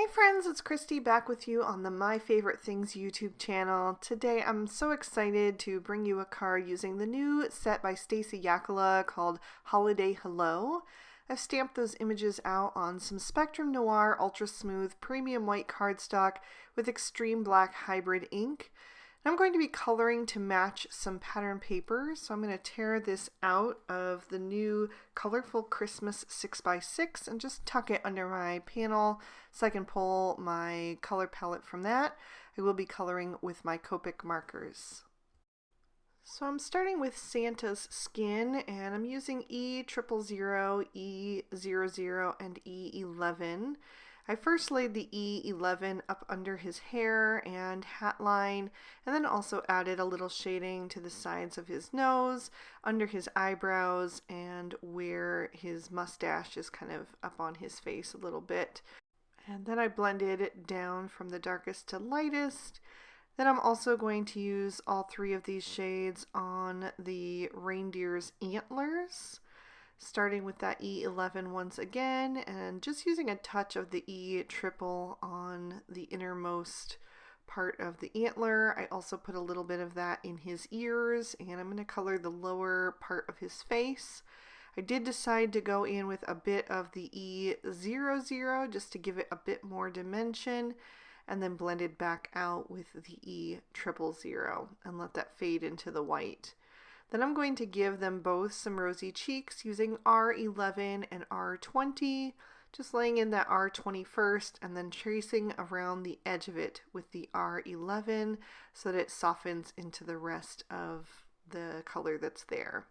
Hey friends, it's Christy back with you on the My Favorite Things YouTube channel. Today I'm so excited to bring you a card using the new set by Stacy Yakula called Holiday Hello. I've stamped those images out on some Spectrum Noir Ultra Smooth Premium White cardstock with Extreme Black Hybrid ink. I'm going to be coloring to match some pattern paper, so I'm going to tear this out of the new colorful Christmas 6x6 and just tuck it under my panel so I can pull my color palette from that. I will be coloring with my Copic markers. So I'm starting with Santa's skin, and I'm using E000, E00, and E11. I first laid the E11 up under his hair and hat line, and then also added a little shading to the sides of his nose, under his eyebrows, and where his mustache is kind of up on his face a little bit. And then I blended it down from the darkest to lightest. Then I'm also going to use all three of these shades on the reindeer's antlers, starting with that E11 once again, and just using a touch of the E triple on the innermost part of the antler. I also put a little bit of that in his ears, and I'm going to color the lower part of his face. I did decide to go in with a bit of the E00 just to give it a bit more dimension, and then blend it back out with the E000 and let that fade into the white. Then I'm going to give them both some rosy cheeks using R11 and R20, just laying in that R20 first and then tracing around the edge of it with the R11 so that it softens into the rest of the color that's there.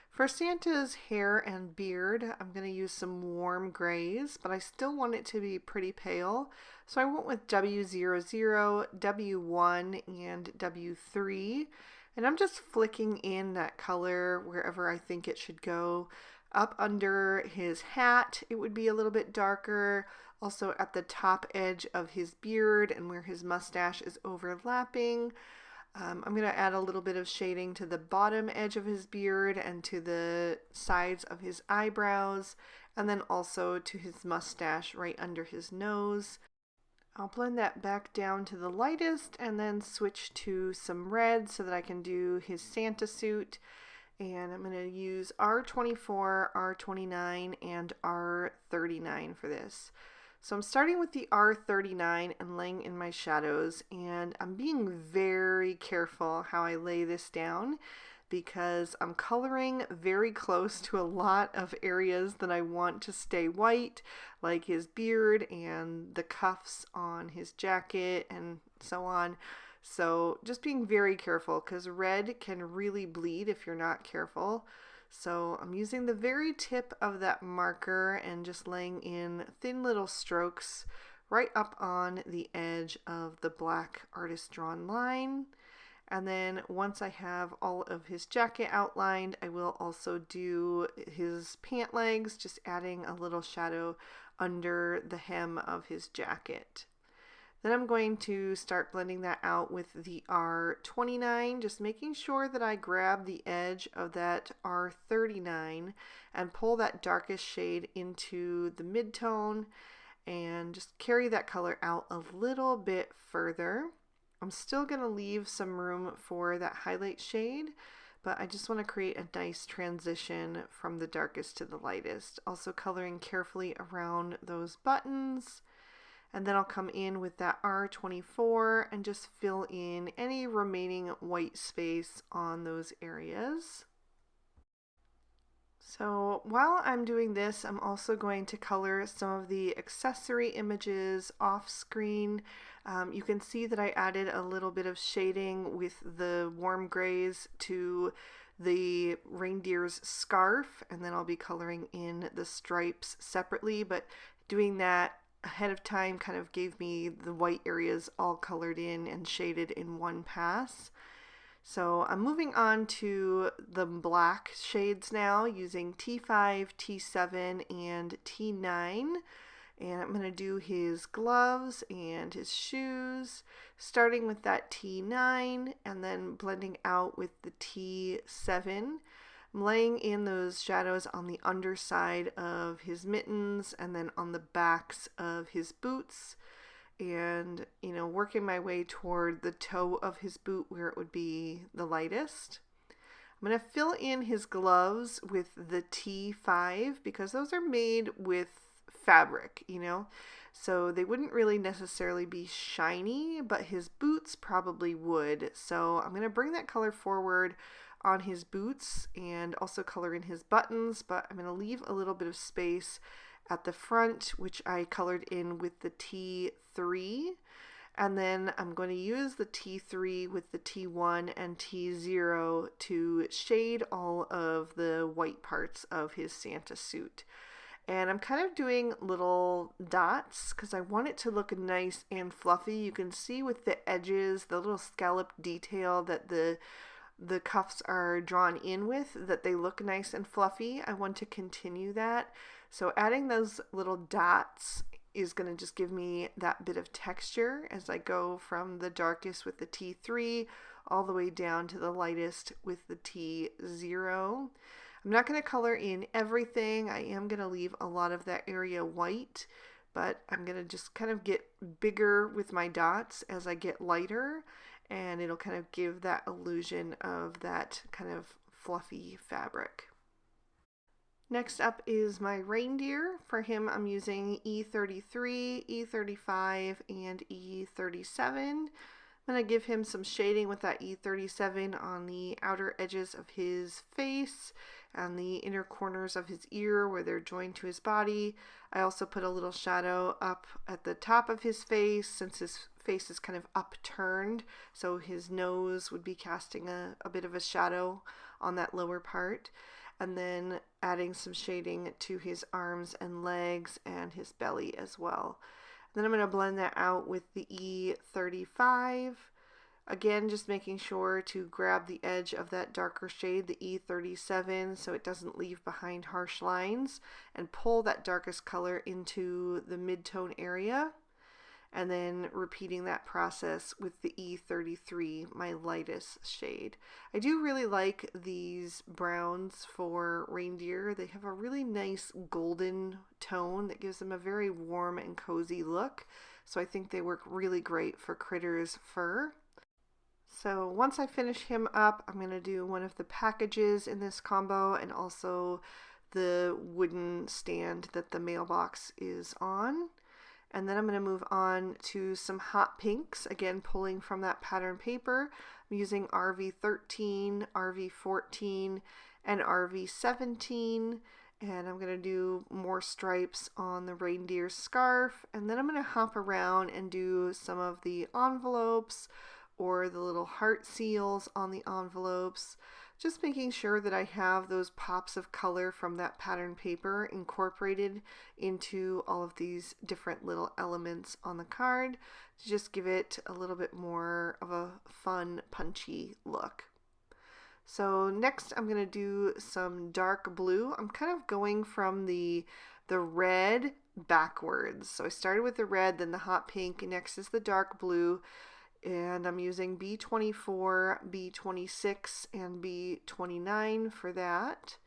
For Santa's hair and beard, I'm going to use some warm grays, but I still want it to be pretty pale. So I went with W00, W1, and W3. And I'm just flicking in that color wherever I think it should go. Up under his hat, it would be a little bit darker. Also at the top edge of his beard and where his mustache is overlapping. I'm going to add a little bit of shading to the bottom edge of his beard and to the sides of his eyebrows, and then also to his mustache right under his nose. I'll blend that back down to the lightest and then switch to some red so that I can do his Santa suit. And I'm going to use R24, R29, and R39 for this. So I'm starting with the R39 and laying in my shadows, and I'm being very careful how I lay this down because I'm coloring very close to a lot of areas that I want to stay white, like his beard and the cuffs on his jacket and so on. So just being very careful because red can really bleed if you're not careful. So I'm using the very tip of that marker and just laying in thin little strokes right up on the edge of the black artist drawn line. And then once I have all of his jacket outlined, I will also do his pant legs, just adding a little shadow under the hem of his jacket. Then I'm going to start blending that out with the R29, just making sure that I grab the edge of that R39 and pull that darkest shade into the midtone and just carry that color out a little bit further. I'm still going to leave some room for that highlight shade, but I just want to create a nice transition from the darkest to the lightest. Also coloring carefully around those buttons. And then I'll come in with that R24 and just fill in any remaining white space on those areas. So while I'm doing this, I'm also going to color some of the accessory images off screen. You can see that I added a little bit of shading with the warm grays to the reindeer's scarf, and then I'll be coloring in the stripes separately, but doing that ahead of time kind of gave me the white areas all colored in and shaded in one pass. So I'm moving on to the black shades now using T5, T7, and T9. And I'm going to do his gloves and his shoes, starting with that T9 and then blending out with the T7. I'm laying in those shadows on the underside of his mittens and then on the backs of his boots, and working my way toward the toe of his boot where it would be the lightest. I'm going to fill in his gloves with the T5 because those are made with fabric, so they wouldn't really necessarily be shiny, but his boots probably would. So I'm going to bring that color forward on his boots and also color in his buttons, but I'm going to leave a little bit of space at the front, which I colored in with the T3. And then I'm going to use the T3 with the T1 and T0 to shade all of the white parts of his Santa suit. And I'm kind of doing little dots because I want it to look nice and fluffy. You can see with the edges, the little scallop detail that the cuffs are drawn in with, that they look nice and fluffy. I want to continue that. So adding those little dots is going to just give me that bit of texture as I go from the darkest with the T3 all the way down to the lightest with the T0. I'm not going to color in everything. I am going to leave a lot of that area white, but I'm going to just kind of get bigger with my dots as I get lighter, and it'll kind of give that illusion of that kind of fluffy fabric. Next up is my reindeer. For him, I'm using E33, E35, and E37. I'm going to give him some shading with that E37 on the outer edges of his face and the inner corners of his ear where they're joined to his body. I also put a little shadow up at the top of his face since his face is kind of upturned, so his nose would be casting a bit of a shadow on that lower part. And then adding some shading to his arms and legs and his belly as well. Then I'm going to blend that out with the E35. Again, just making sure to grab the edge of that darker shade, the E37, so it doesn't leave behind harsh lines, and pull that darkest color into the mid-tone area. And then repeating that process with the E33, my lightest shade. I do really like these browns for reindeer. They have a really nice golden tone that gives them a very warm and cozy look. So I think they work really great for Critter's fur. So once I finish him up, I'm going to do one of the packages in this combo and also the wooden stand that the mailbox is on. And then I'm going to move on to some hot pinks, again pulling from that pattern paper. I'm using RV13, RV14, and RV17, and I'm going to do more stripes on the reindeer scarf, and then I'm going to hop around and do some of the envelopes or the little heart seals on the envelopes, just making sure that I have those pops of color from that pattern paper incorporated into all of these different little elements on the card to just give it a little bit more of a fun, punchy look. So next I'm going to do some dark blue. I'm kind of going from the red backwards. So I started with the red, then the hot pink, and next is the dark blue. And I'm using B24, B26, and B29 for that.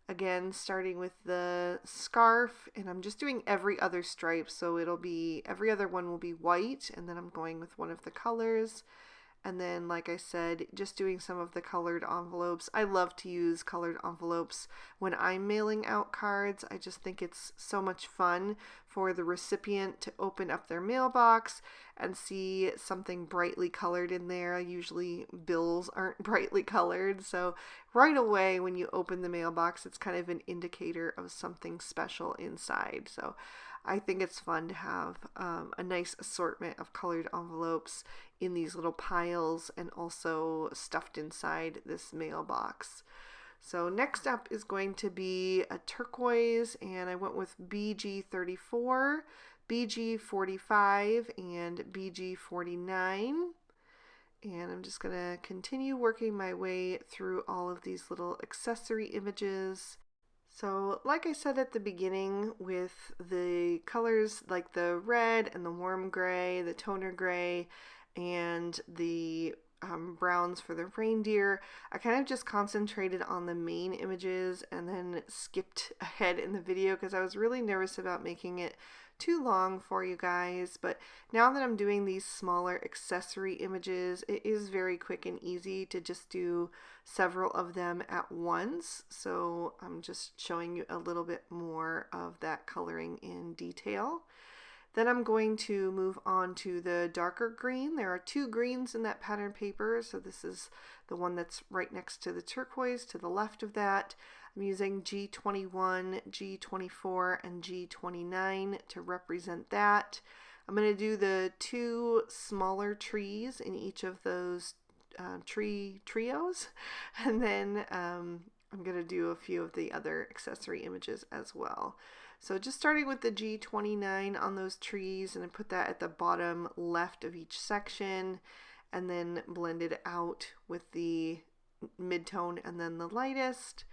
Again, starting with the scarf, and I'm just doing every other stripe, so it'll be, every other one will be white, and then I'm going with one of the colors. And then, like I said, just doing some of the colored envelopes. I love to use colored envelopes when I'm mailing out cards. I just think it's so much fun for the recipient to open up their mailbox and see something brightly colored in there. Usually bills aren't brightly colored, so right away when you open the mailbox, it's kind of an indicator of something special inside. So I think it's fun to have a nice assortment of colored envelopes in these little piles and also stuffed inside this mailbox. So next up is going to be a turquoise, and I went with BG34, BG45, and BG49. And I'm just going to continue working my way through all of these little accessory images. So like I said at the beginning, with the colors like the red and the warm gray, the toner gray, and the browns for the reindeer. I kind of just concentrated on the main images and then skipped ahead in the video because I was really nervous about making it too long for you guys. But now that I'm doing these smaller accessory images, it is very quick and easy to just do several of them at once. So I'm just showing you a little bit more of that coloring in detail. Then I'm going to move on to the darker green. There are two greens in that pattern paper, so this is the one that's right next to the turquoise to the left of that. I'm using G21, G24, and G29 to represent that. I'm going to do the two smaller trees in each of those tree trios, and then I'm going to do a few of the other accessory images as well. So just starting with the G29 on those trees, and I put that at the bottom left of each section, and then blend it out with the mid-tone and then the lightest.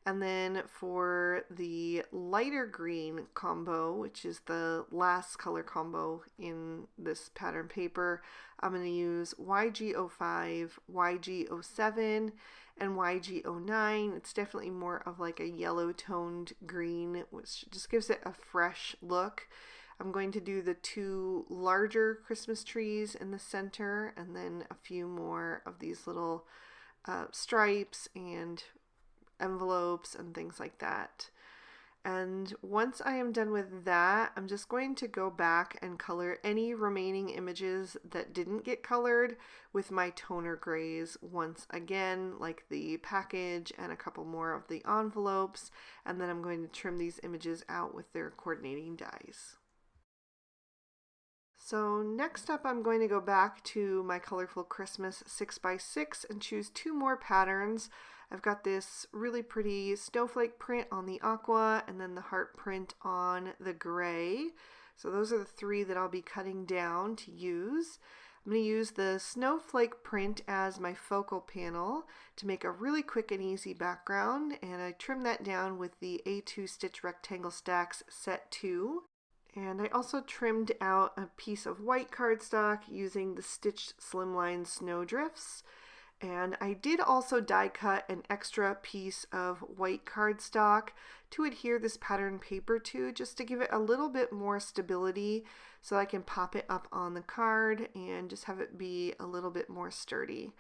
And then for the lighter green combo, which is the last color combo in this pattern paper, I'm going to use YG05, YG07, and YG09. It's definitely more of like a yellow toned green, which just gives it a fresh look. I'm going to do the two larger Christmas trees in the center, and then a few more of these little stripes and envelopes and things like that. And once I am done with that, I'm just going to go back and color any remaining images that didn't get colored with my toner grays once again, like the package and a couple more of the envelopes, and then I'm going to trim these images out with their coordinating dies. So next up, I'm going to go back to my Colorful Christmas 6x6 and choose two more patterns. I've got this really pretty snowflake print on the aqua and then the heart print on the gray. So those are the three that I'll be cutting down to use. I'm going to use the snowflake print as my focal panel to make a really quick and easy background, and I trim that down with the A2 Stitch Rectangle Stacks Set 2. And I also trimmed out a piece of white cardstock using the Stitched Slimline Snowdrifts. And I did also die cut an extra piece of white cardstock to adhere this pattern paper to, just to give it a little bit more stability so I can pop it up on the card and just have it be a little bit more sturdy.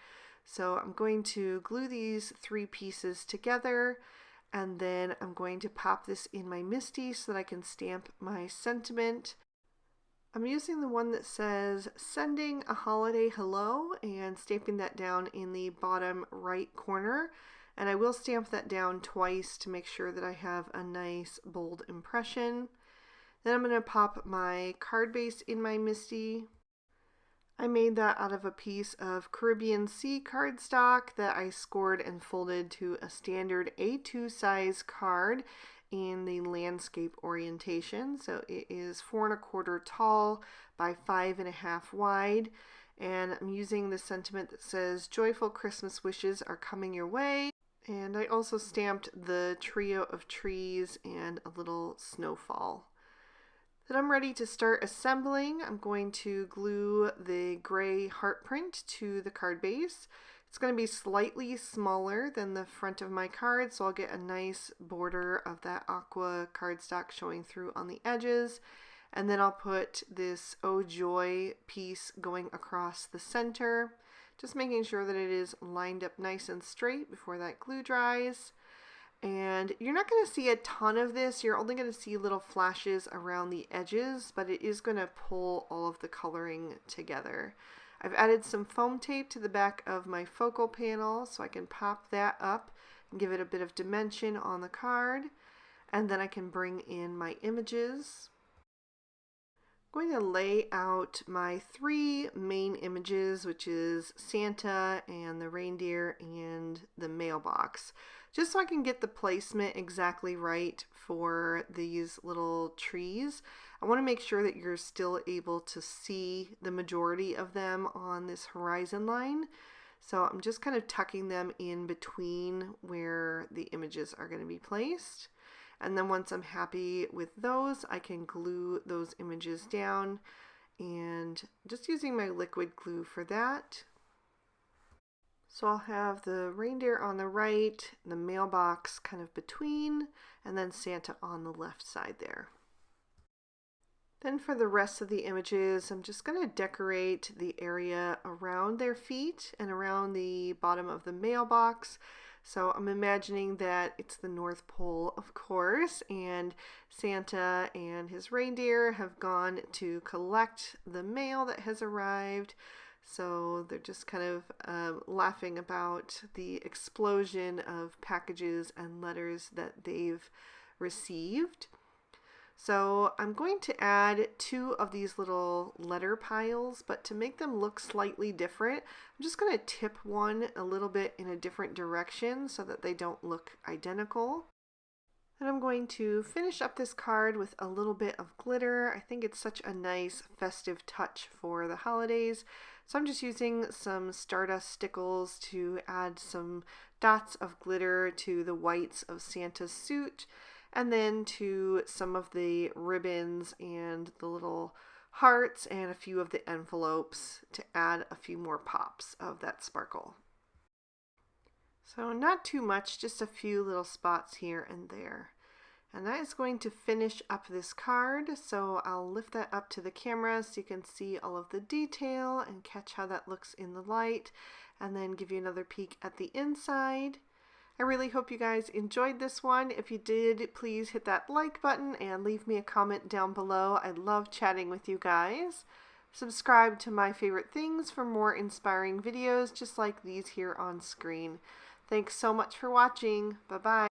So I'm going to glue these three pieces together, and then I'm going to pop this in my MISTI so that I can stamp my sentiment. I'm using the one that says "Sending a Holiday Hello" and stamping that down in the bottom right corner. And I will stamp that down twice to make sure that I have a nice bold impression. Then I'm going to pop my card base in my MISTI. I made that out of a piece of Caribbean Sea cardstock that I scored and folded to a standard A2 size card in the landscape orientation. So it is 4 1/4 tall by 5 1/2 wide. And I'm using the sentiment that says "Joyful Christmas wishes are coming your way." And I also stamped the trio of trees and a little snowfall. Then I'm ready to start assembling. I'm going to glue the gray heart print to the card base. It's going to be slightly smaller than the front of my card, so I'll get a nice border of that aqua cardstock showing through on the edges. And then I'll put this "Oh Joy" piece going across the center, just making sure that it is lined up nice and straight before that glue dries. And you're not going to see a ton of this. You're only going to see little flashes around the edges, but it is going to pull all of the coloring together. I've added some foam tape to the back of my focal panel so I can pop that up and give it a bit of dimension on the card. And then I can bring in my images. I'm going to lay out my three main images, which is Santa and the reindeer and the mailbox, just so I can get the placement exactly right for these little trees. I want to make sure that you're still able to see the majority of them on this horizon line. So I'm just kind of tucking them in between where the images are going to be placed. And then once I'm happy with those, I can glue those images down, and just using my liquid glue for that. So I'll have the reindeer on the right, the mailbox kind of between, and then Santa on the left side there. Then for the rest of the images, I'm just going to decorate the area around their feet and around the bottom of the mailbox. So I'm imagining that it's the North Pole, of course, and Santa and his reindeer have gone to collect the mail that has arrived. So they're just kind of laughing about the explosion of packages and letters that they've received. So I'm going to add 2 of these little letter piles, but to make them look slightly different, I'm just going to tip one a little bit in a different direction so that they don't look identical. And I'm going to finish up this card with a little bit of glitter. I think it's such a nice festive touch for the holidays. So I'm just using some Stardust stickles to add some dots of glitter to the whites of Santa's suit, and then to some of the ribbons and the little hearts and a few of the envelopes to add a few more pops of that sparkle. So not too much, just a few little spots here and there. And that is going to finish up this card, so I'll lift that up to the camera so you can see all of the detail and catch how that looks in the light, and then give you another peek at the inside. I really hope you guys enjoyed this one. If you did, please hit that like button and leave me a comment down below. I love chatting with you guys. Subscribe to My Favorite Things for more inspiring videos just like these here on screen. Thanks so much for watching. Bye-bye.